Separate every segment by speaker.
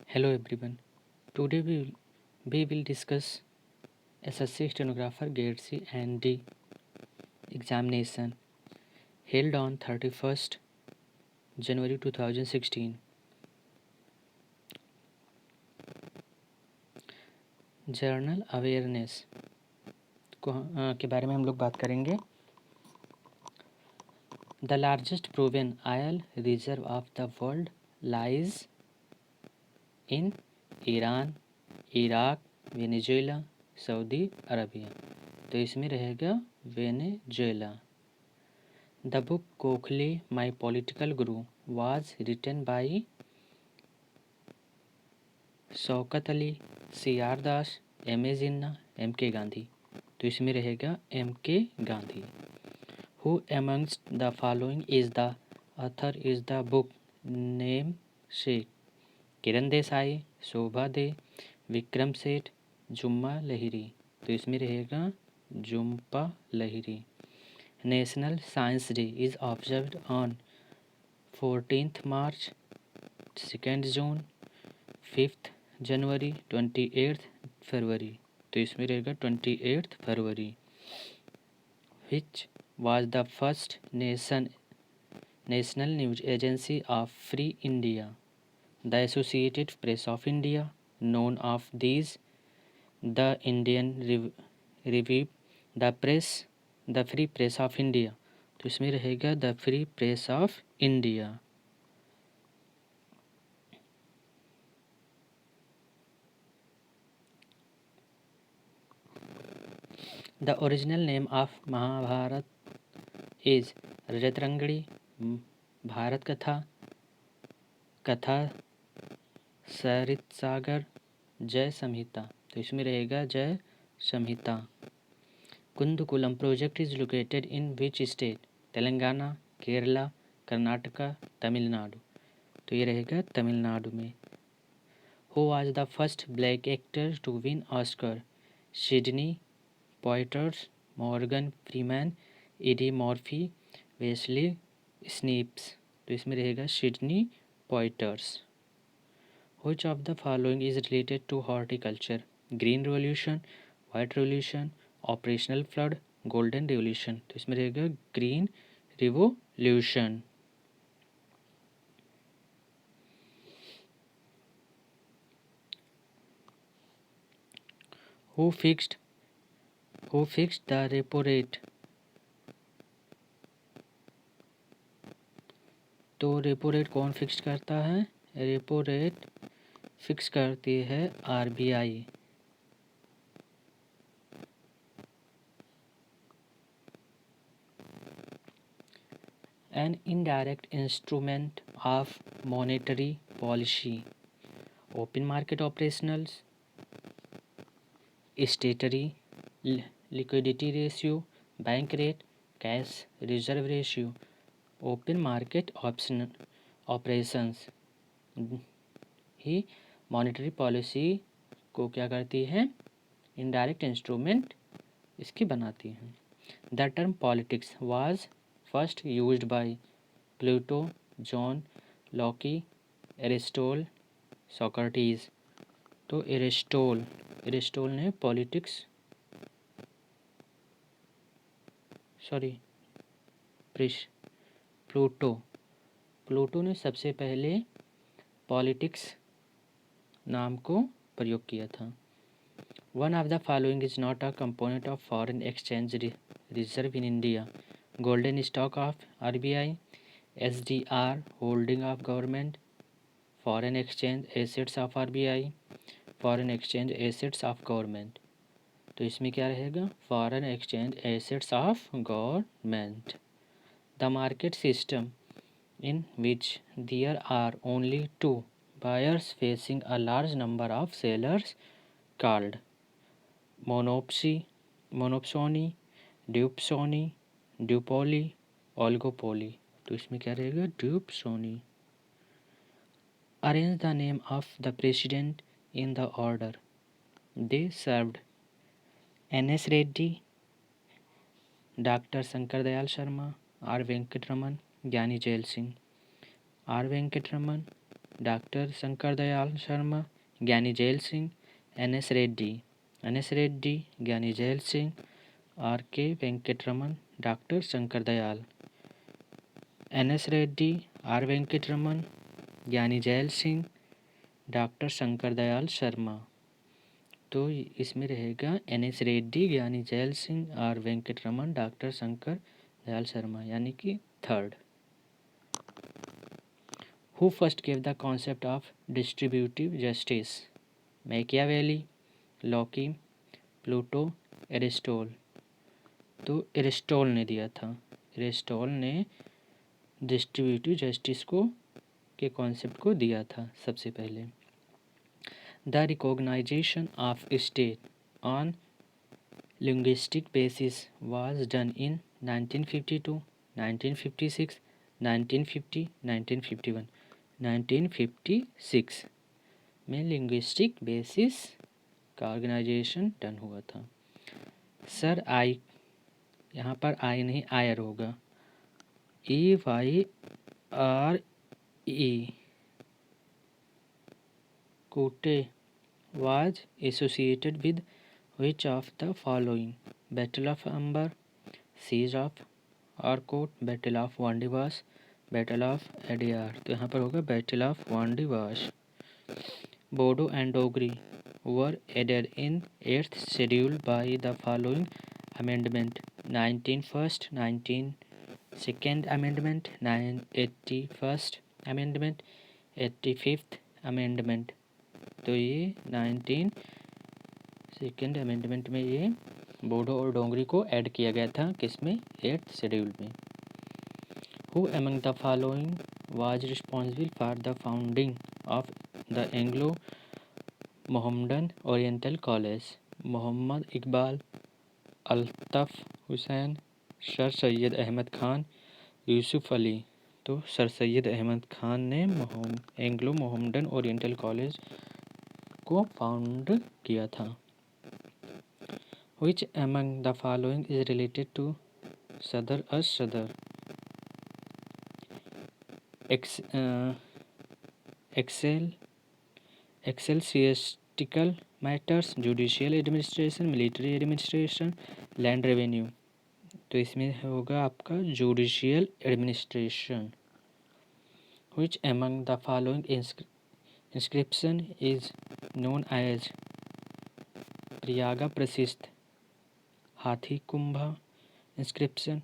Speaker 1: Hello everyone. Today we will discuss SSC Stenographer Grade C and D examination held on 31st January 2016. Journal awareness के बारे में हम लोग बात करेंगे. The largest proven oil reserve of the world lies in Iran, Iraq, Venezuela, Saudi Arabia. तो इसमें रहेगा Venezuela. The book Gokhale, My Political Guru was written by Shaukat Ali, C.R. Das, M.A. Jinnah, M.K. Gandhi. तो इसमें रहेगा M.K. Gandhi. Who amongst the following is the author is the book namesake? Kiran Desai, शोभा दे, विक्रम सेठ, जुम्मा लहिरी. तो इसमें रहेगा Jhumpa Lahiri. National science day is observed on 14th March, 2nd June, 5th January, 28th February. तो इसमें रहेगा 28th February. Which was the first national news agency of Free India? The Associated Press of India, known of these, the Indian Review, the Free Press of India. तो इसमें रहेगा the free press of India. The original of Mahabharata is Rajatarangini, Bharat Katha, Katha Saritsagar, Jaya Samhita. तो इसमें रहेगा Jaya Samhita. Kudankulam project is located in which state? Telangana, Kerala, Karnataka, Tamil Nadu. तो ये रहेगा तमिलनाडु में. Who was the first black actor to win Oscar? Sidney Poitiers, Morgan Freeman, Eddie Murphy, Wesley Snipes. तो इसमें रहेगा Sidney Poitiers. Which of the following is related to horticulture? Green Revolution, White Revolution, Operational Flood, Golden Revolution. तो इसमें रहेगा Green Revolution. Who fixed the repo rate? तो repo rate कौन fix करता है? रेपो रेट फिक्स करती है RBI. An indirect instrument of monetary policy. Open market operationals, statutory liquidity ratio, bank rate, cash reserve ratio. Open market operations ही monetary policy को क्या करती है? इनडायरेक्ट इंस्ट्रूमेंट इसकी बनाती हैं. The term politics was first used by Pluto, John Locke, Aristotle, Socrates. तो Aristotle ने पॉलिटिक्स प्लूटो ने सबसे पहले पॉलिटिक्स नाम को प्रयोग किया था. One of the following is not a component of foreign exchange reserve in India? Golden stock of RBI, SDR holding of government, foreign exchange assets of RBI, foreign exchange assets of government. तो इसमें क्या रहेगा? Foreign exchange assets of government. The market system in which there are only two buyers facing a large number of sellers called monopsony, duopoly, oligopoly. तो इसमें क्या रहेगा? duopoly. Arrange the name of the president in the order they served: N.S. Reddy, doctor Shankar Dayal Sharma, R. Venkat Raman, Giani Zail Singh. R. Venkat Raman, doctor Shankar Dayal Sharma, Giani Zail Singh, N S. Reddy, Giani Zail Singh, R K. Venkataraman, doctor Shankar Dayal, N S. Reddy, R. Venkataraman, Giani Zail Singh, doctor Shankar Dayal Sharma. तो इसमें रहेगा N S. Reddy, Giani Zail Singh, R. Venkataraman, doctor Shankar Dayal Sharma, यानी कि third. Who first give the concept of distributive justice? Machiavelli, Locke, Pluto, Aristotle. तो Aristotle ने दिया था। Aristotle ने डिस्ट्रीब्यूटिव जस्टिस को के कॉन्सेप्ट को दिया था सबसे पहले। The recognisation of state on linguistic basis was done in 1952, 1956, 1950, 1951। 1956 में लिंग्विस्टिक बेसिस का ऑर्गेनाइजेशन डन हुआ था। सर आई, यहाँ पर आई नहीं आयर होगा, EYRE कोटे was associated with which of the following? Battle of Amber, Siege of Arcot, Battle of Wandiwas, Battle of Adyar। तो यहाँ पर होगा Battle of Wandiwas। Bodo and Dogri were added in 8th schedule by the following amendment: 91st, 92nd amendment, 81st amendment, 85th amendment। तो ये 92nd amendment में ये बोडो और डोंगरी को ऐड किया गया था। किसमें? 8th शेड्यूल में। Who among the following was responsible for the founding of the Anglo Mohammedan Oriental college? Mohammad Iqbal, Altaf Hussain, sir Syed Ahmad Khan, Yusuf Ali. तो सर सैयद अहमद खान ने एंग्लो मोहम्मदन ओरिएंटल कॉलेज को फाउंड किया था। Which among the following is related to Sadr as-Sadr? Ecclesiastical matters, judicial administration, military administration, land revenue। तो इसमें होगा आपका judicial administration। Which among the following inscription is known as Prayaga प्रसिद्ध Hathigumpha inscription,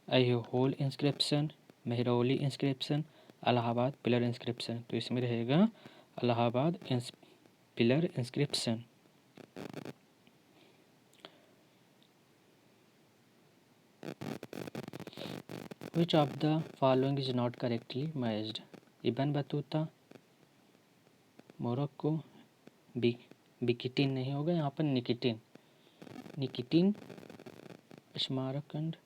Speaker 1: Aihole inscription, Mehrauli inscription, Allahabad pillar inscription? तो इसमें रहेगा Allahabad pillar inscription. Which of the following is not correctly matched? Ibn Battuta, Morocco, बिकिटिन नहीं होगा यहाँ पर, निकिटिन, स्मारकंड,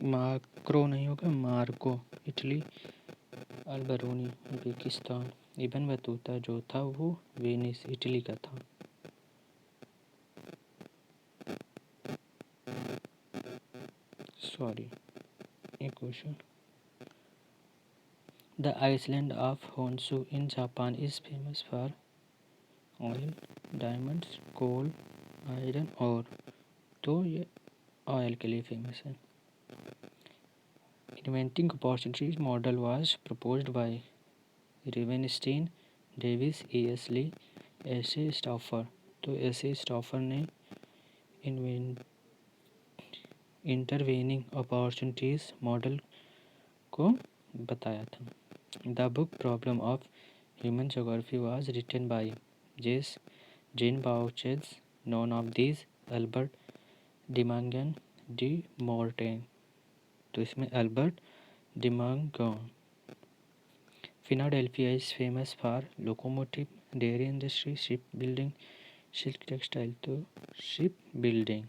Speaker 1: माक्रो नहीं होगा, Marco, Italy, Alberuni, Uzbekistan. Ibn Battuta जो था वो वेनिस, इटली का था। सॉरी, एक question. The island of Honshu in Japan is famous for oil, diamonds, coal, iron और। तो ये ऑयल के लिए फेमस है। Inventing opportunities model was proposed by Ravenstein, Davis, E.S. Lee, S A. Stouffer. तो एस.ए. स्टॉफर ने intervening opportunities model को बताया था। The book problem of human geography was written by Jean Boucher, none of these, Albert Demangeon, De Martonne. तो इसमें Albert Demangeon. Philadelphia is famous for locomotive, dairy industry, ship building, silk textile. तो ship building.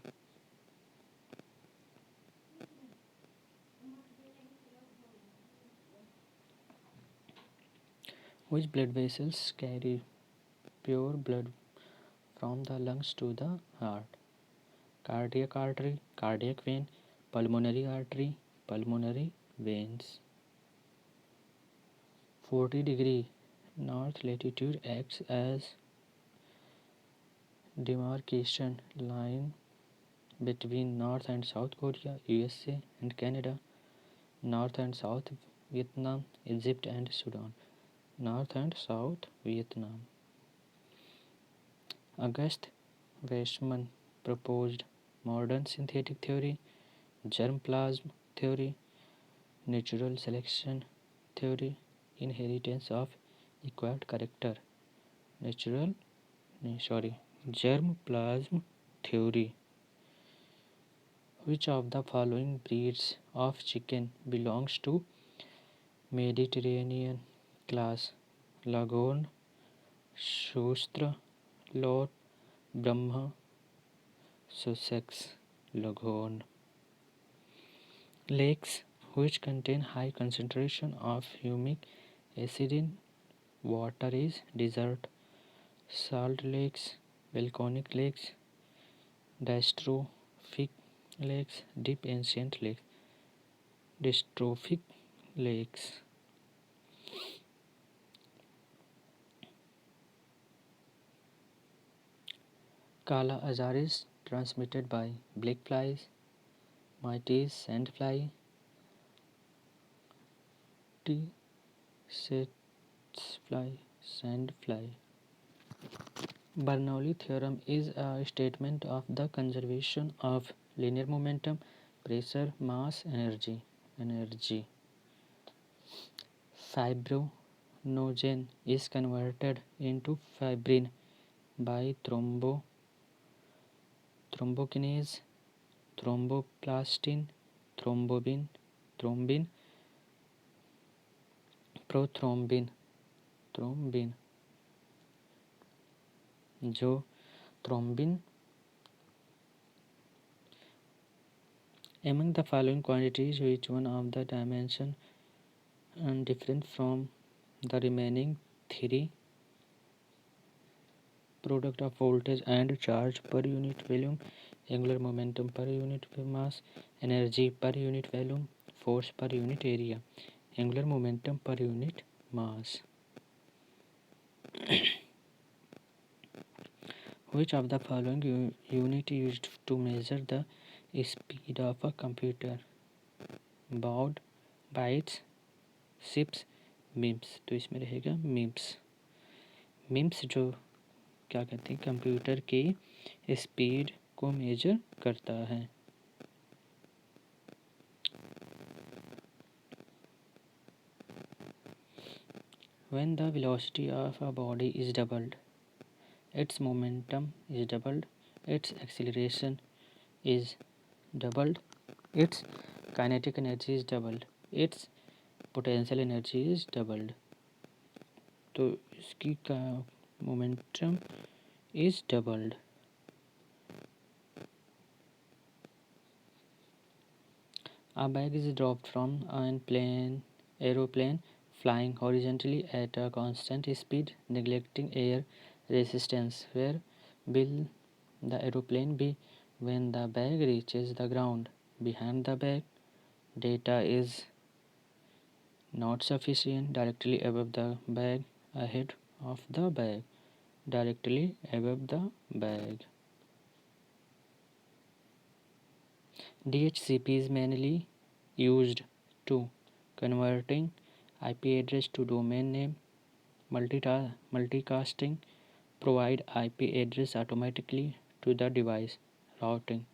Speaker 1: Which blood vessels carry pure blood from the lungs to the heart? Cardiac artery, cardiac vein, pulmonary artery, pulmonary veins। 40° north latitude acts as demarcation line between North and South Korea, USA and Canada, North and South Vietnam, Egypt and Sudan, North and South Vietnam. August Weismann proposed modern synthetic theory, germplasm theory, natural selection theory, inheritance of acquired character, germplasm theory. Which of the following breeds of chicken belongs to Mediterranean class? Lagoon, Shustra, Lot, Brahma, Sussex, Lagoon. Lakes which contain high concentration of humic acid in water is desert, salt lakes, volcanic lakes, dystrophic lakes, deep ancient lakes. Dystrophic lakes. Kala Azar is transmitted by black flies, Maltese sandfly, tsetse fly, sandfly. Bernoulli theorem is a statement of the conservation of linear momentum, pressure, mass, energy. Fibrinogen is converted into fibrin by thrombokinase, thromboplastin, thrombin, prothrombin, जो thrombin. Among the following quantities, which one of the dimension different from the remaining three? Product of voltage and charge per unit volume, angular momentum per unit mass, energy per unit volume, force per unit area, angular momentum per unit mass. Which of the following unit used to measure the speed of a computer? Baud, bytes, सिप्स, MIPS. तो इसमें रहेगा memes. Memes जो क्या कहते हैं, computer की speed को मेजर करता है. When the velocity of a body is doubled, its momentum is doubled, its acceleration is doubled, its kinetic energy is doubled, its potential energy is doubled. तो इसकी का momentum is doubled. A bag is dropped from an aeroplane flying horizontally at a constant speed, neglecting air resistance. Where will the aeroplane be when the bag reaches the ground? Behind the bag. Data is not sufficient. Directly above the bag. Ahead of the bag. Directly above the bag. DHCP is mainly used to converting IP address to domain name, multicasting, provide IP address automatically to the device, routing,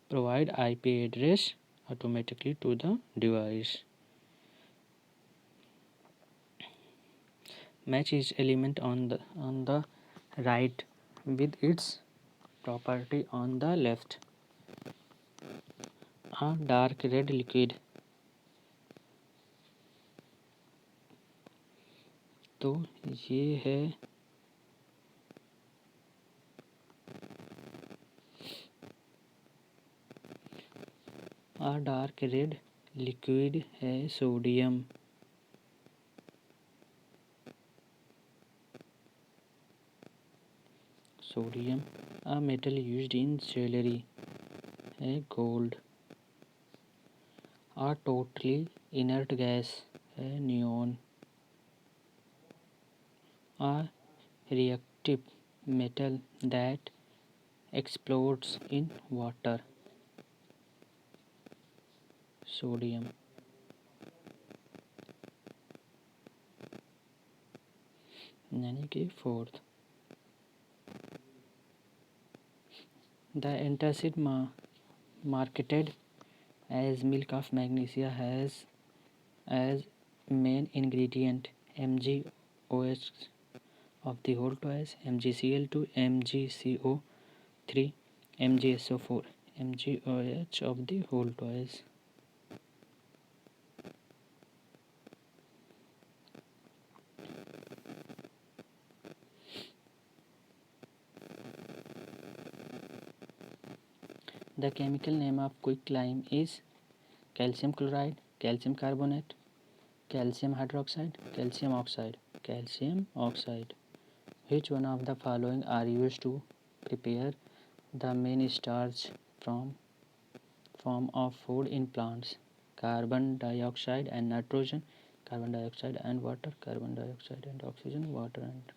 Speaker 1: provide IP address automatically to the device. Match each element on the right with its property on the left. A dark red liquid. तो ये है A dark red liquid है sodium. A metal used in jewelry है gold. A totally inert gas है neon. a reactive metal that explodes in water. Sodium. यानी कि fourth. The antacid marketed as milk of magnesia has as main ingredient MgOH of the whole twice, MgCl2, MgCO3, MgSO4, MgOH of the whole twice. The chemical name of quicklime is calcium chloride, calcium carbonate, calcium hydroxide, calcium oxide. Calcium oxide. Which one of the following are used to prepare the main starch from form of food in plants? Carbon dioxide and nitrogen, carbon dioxide and water, carbon dioxide and oxygen, water and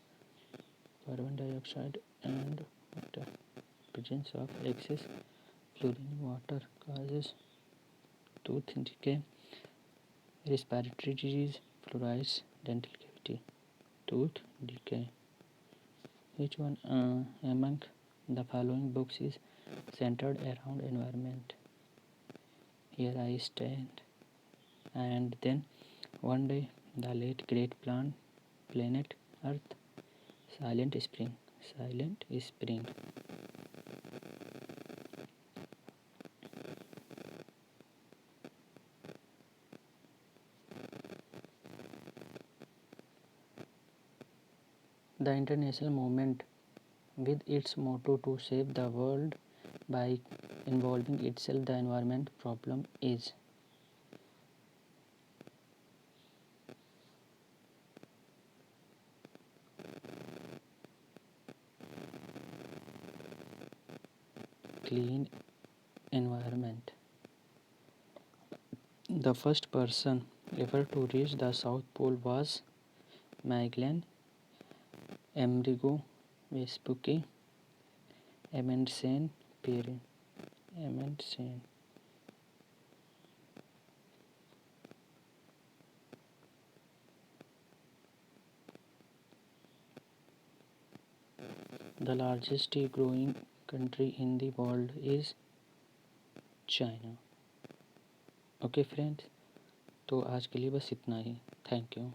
Speaker 1: carbon dioxide and water. Presence of excess fluorine in water causes tooth decay, respiratory disease, fluorides, dental cavity, tooth decay. Which one among the following books is centered around environment? Here I stand, and then one day the late great planet Earth, Silent Spring, Silent Spring. The international movement, with its motto to save the world by involving itself the environment problem, is clean environment. The first person ever to reach the South Pole was Magellan, Amerigo Vespucci, Amundsen, Pierre Amundsen. The largest tea growing country in the world is China. Okay friends, तो आज के लिए बस इतना ही. Thank you.